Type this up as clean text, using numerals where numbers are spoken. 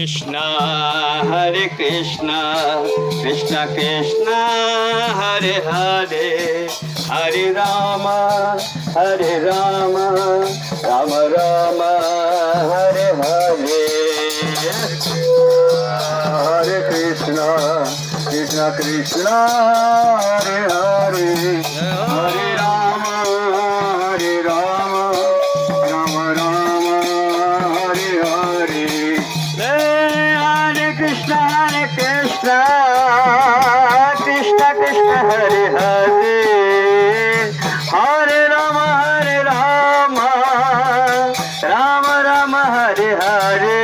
Krishna Hare Krishna Krishna Krishna Hare Hare Hare Rama Hare Rama Rama Rama Hare Hare Hare Krishna Krishna Krishna Hare Hare Hare Rama Hare Rama Rama Rama Hare Hare Hare Krishna Krishna Krishna Hare Hare Hare Rama Rama Rama Hare Hare